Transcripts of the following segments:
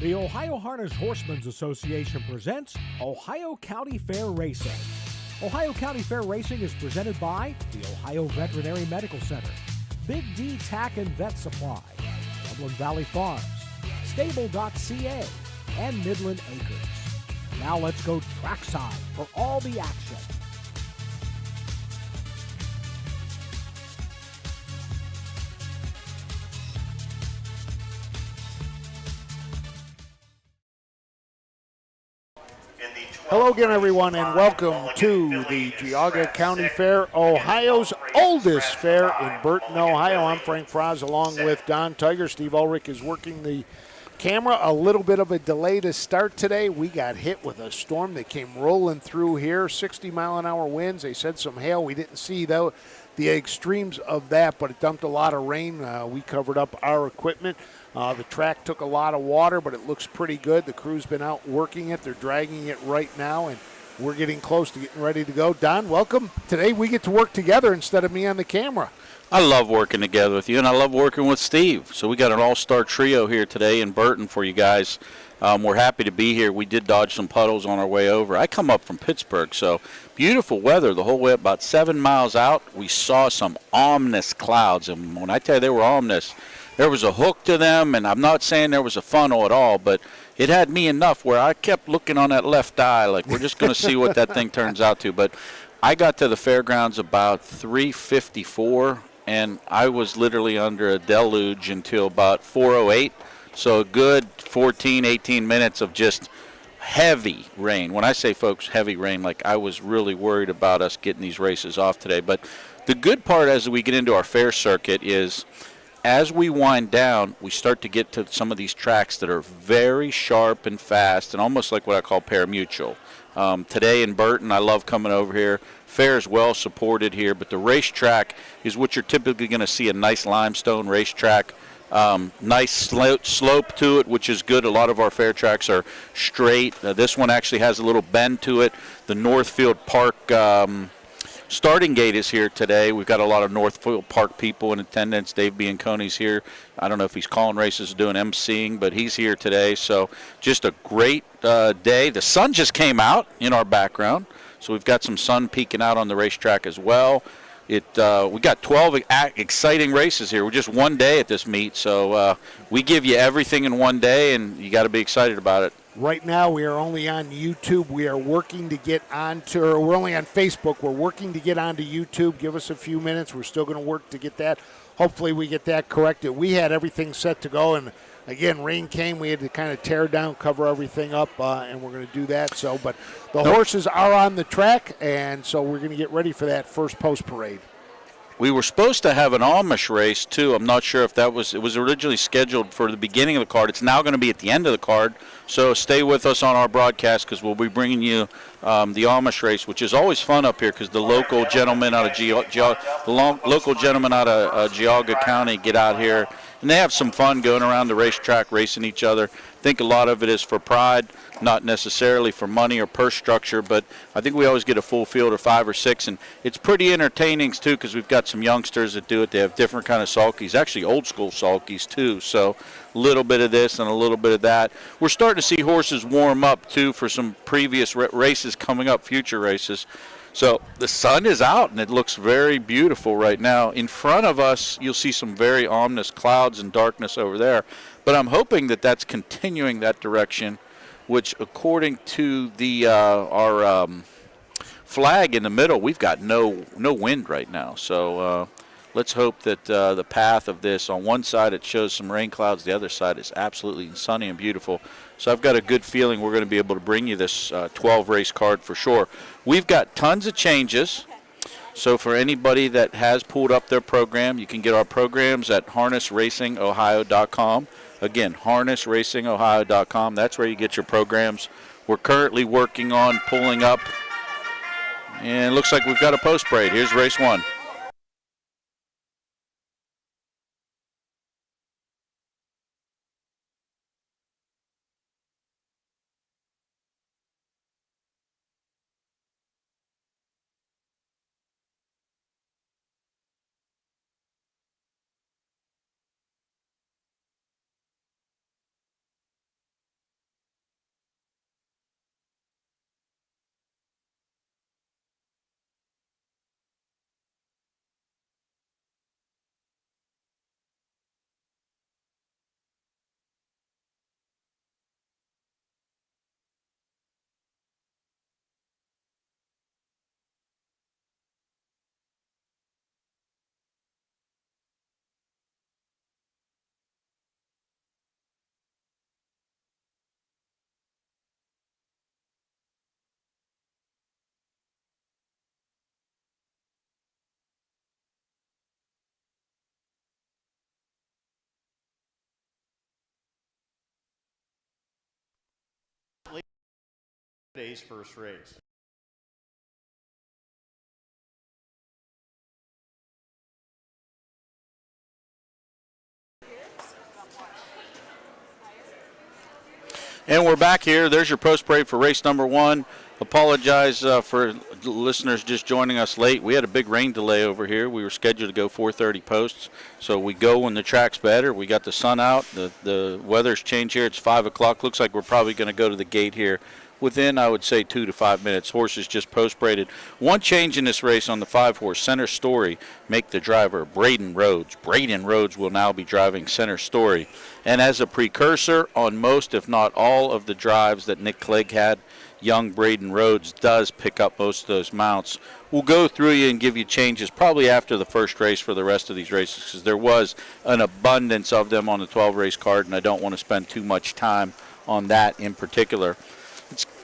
The Ohio Harness Horsemen's Association presents Ohio County Fair Racing. Ohio County Fair Racing is presented by the Ohio Veterinary Medical Center, Big D Tack and Vet Supply, Dublin Valley Farms, Stable.ca, and Midland Acres. Now let's go trackside for all the action. Hello again, everyone, and welcome to the Geauga County Fair, Ohio's oldest fair in Burton, Ohio. I'm Frank Froz along with Don Tiger. Steve Ulrich is working the camera. A little bit of a delay to start today. We got hit with a storm that came rolling through here, 60-mile-an-hour winds. They said some hail. We didn't see the extremes of that, but it dumped a lot of rain. We covered up our equipment. The track took a lot of water, but it looks pretty good. The crew's been out working it. They're dragging it right now, and we're getting close to getting ready to go. Don, welcome. Today we get to work together instead of me on the camera. I love working together with you, and I love working with Steve. So we got an all-star trio here today in Burton for you guys. We're happy to be here. We did dodge some puddles on our way over. I come up from Pittsburgh, so beautiful weather the whole way up. About 7 miles out, we saw some ominous clouds, and when I tell you they were ominous, there was a hook to them, and I'm not saying there was a funnel at all, but it had me enough where I kept looking on that left eye like we're just going to see what that thing turns out to. But I got to the fairgrounds about 3:54, and I was literally under a deluge until about 4:08. So a good 14, 18 minutes of just heavy rain. When I say, folks, heavy rain, like I was really worried about us getting these races off today. But the good part as we get into our fair circuit is as we wind down, we start to get to some of these tracks that are very sharp and fast and almost like what I call parimutuel. Today in Burton, I love coming over here. Fair is well supported here, but the racetrack is what you're typically going to see, a nice limestone racetrack. Nice slope to it, which is good. A lot of our fair tracks are straight. This one actually has a little bend to it. The Northfield Park starting gate is here today. We've got a lot of Northfield Park people in attendance. Dave Bianconi's here. I don't know if he's calling races or doing emceeing, but he's here today. So just a great day. The sun just came out in our background, so we've got some sun peeking out on the racetrack as well. We got 12 exciting races here. We're just one day at this meet, so we give you everything in one day, and you got to be excited about it. Right now, we are only on YouTube. We are working to get onto, or we're only on Facebook. We're working to get onto YouTube. Give us a few minutes. We're still going to work to get that. Hopefully, we get that corrected. We had everything set to go, and again, rain came. We had to kind of tear down, cover everything up, and we're going to do that. So, but the horses are on the track, and so we're going to get ready for that first post parade. We were supposed to have an Amish race, too. I'm not sure if it was originally scheduled for the beginning of the card. It's now going to be at the end of the card. So stay with us on our broadcast because we'll be bringing you the Amish race, which is always fun up here because the local gentlemen out of Geauga County get out here, and they have some fun going around the racetrack racing each other. I think a lot of it is for pride, not necessarily for money or purse structure, but I think we always get a full field of 5 or 6, and it's pretty entertaining too because we've got some youngsters that do it. They have different kind of sulkies, actually old school sulkies too, so a little bit of this and a little bit of that. We're starting to see horses warm up too for some previous races coming up, future races. So the sun is out, and it looks very beautiful right now. In front of us, you'll see some very ominous clouds and darkness over there. But I'm hoping that that's continuing that direction, which according to the our flag in the middle, we've got no wind right now. So let's hope that the path of this, on one side it shows some rain clouds, the other side is absolutely sunny and beautiful. So I've got a good feeling we're going to be able to bring you this 12-race card for sure. We've got tons of changes. So for anybody that has pulled up their program, you can get our programs at harnessracingohio.com. Again, harnessracingohio.com. That's where you get your programs. We're currently working on pulling up, and it looks like we've got a post parade. Here's race 1. today's first race. And we're back here. There's your post parade for race number 1. Apologize for listeners just joining us late. We had a big rain delay over here. We were scheduled to go 4:30 posts, so we go when the track's better. We got the sun out. The weather's changed here. It's 5 o'clock. Looks like we're probably going to go to the gate here within, I would say, 2 to 5 minutes. Horses just post-paraded. One change in this race on the 5-horse, Center Story, make the driver Braden Rhodes. Braden Rhodes will now be driving Center Story. And as a precursor on most, if not all, of the drives that Nick Clegg had, young Braden Rhodes does pick up most of those mounts. We'll go through you and give you changes probably after the first race for the rest of these races, because there was an abundance of them on the 12-race card, and I don't want to spend too much time on that in particular.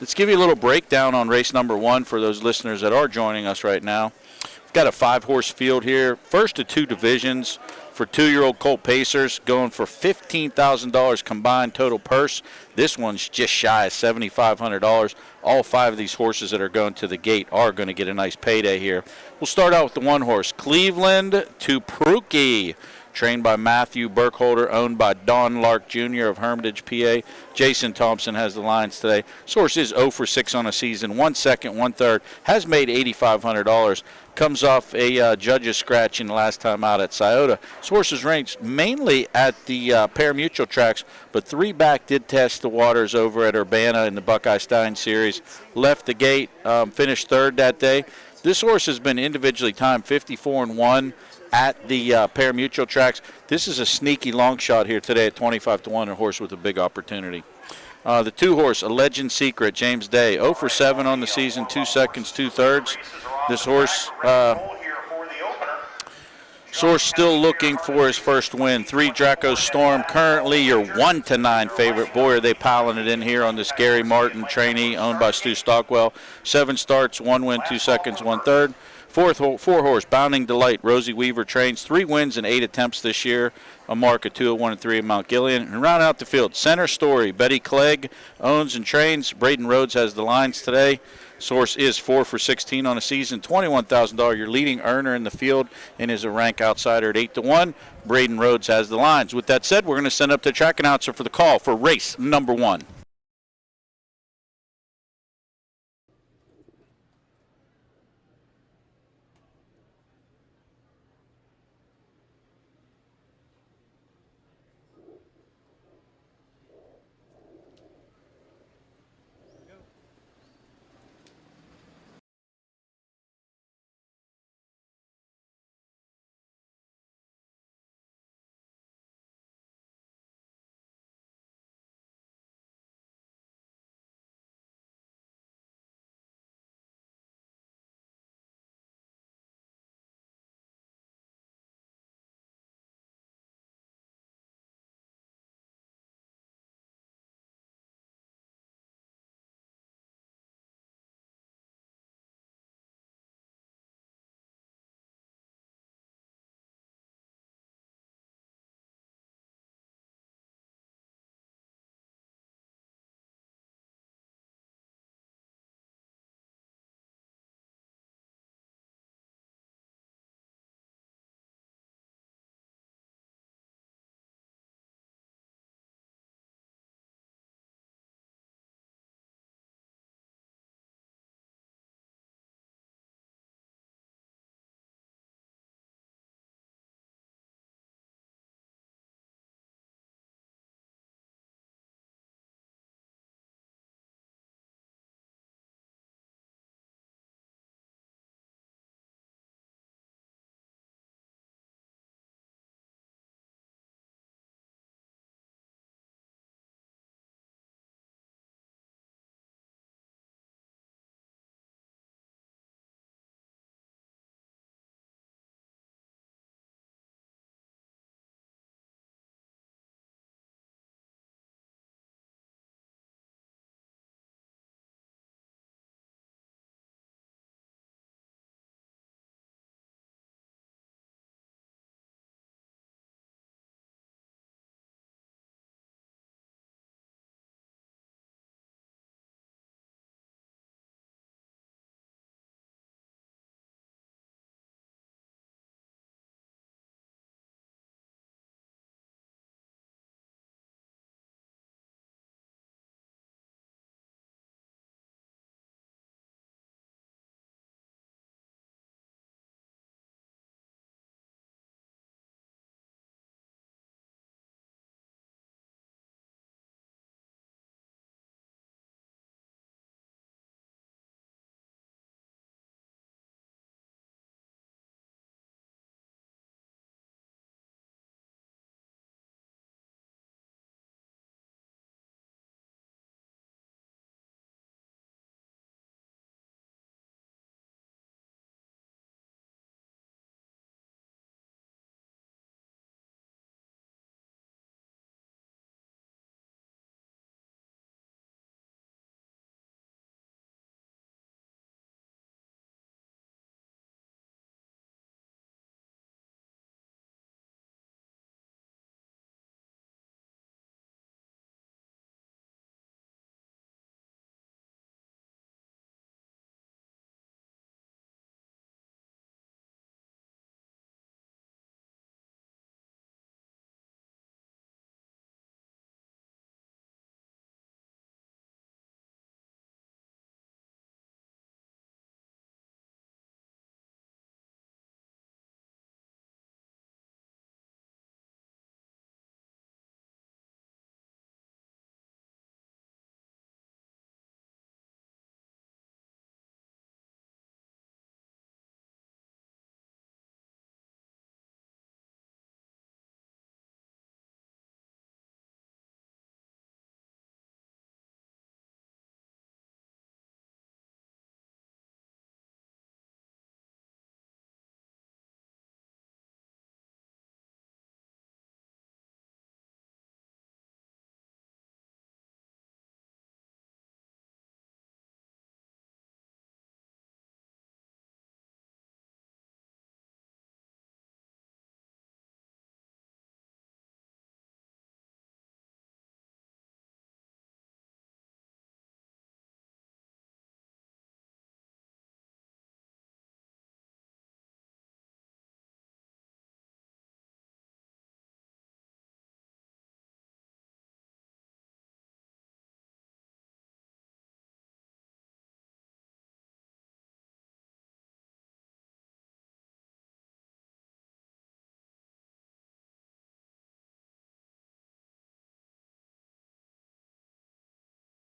Let's give you a little breakdown on race number 1 for those listeners that are joining us right now. We've got a 5-horse field here. First of 2 divisions for 2-year-old Colt Pacers, going for $15,000 combined total purse. This one's just shy of $7,500. All 5 of these horses that are going to the gate are going to get a nice payday here. We'll start out with the 1-horse, Cleveland to Pruki, trained by Matthew Burkholder, owned by Don Lark Jr. of Hermitage, PA. Jason Thompson has the lines today. This horse is 0 for 6 on a season, 1 second, 1 third, has made $8,500. Comes off a judge's scratch in the last time out at Scioto. This horse is ranked mainly at the pari-mutuel tracks, but 3 back did test the waters over at Urbana in the Buckeye Stein Series. Left the gate, finished 3rd that day. This horse has been individually timed 54-1 at the pari-mutuel tracks. This is a sneaky long shot here today at 25-1, a horse with a big opportunity. The 2-horse, A Legend Secret, James Day, 0 for 7 on the season, 2 seconds, 2 thirds. This horse still looking for his first win. 3 Draco Storm, currently your 1-9 favorite. Boy, are they piling it in here on this Gary Martin trainee owned by Stu Stockwell. 7 starts, 1 win, 2 seconds, 1 third. 4-horse, Bounding Delight, Rosie Weaver trains, 3 wins and 8 attempts this year, a mark of 201-3 in Mount Gilead. And round out the field, Center Story, Betty Clegg owns and trains. Braden Rhodes has the lines today. Source is 4 for 16 on a season, $21,000. Your leading earner in the field and is a rank outsider at 8-1. Braden Rhodes has the lines. With that said, we're going to send up the track announcer for the call for race number 1.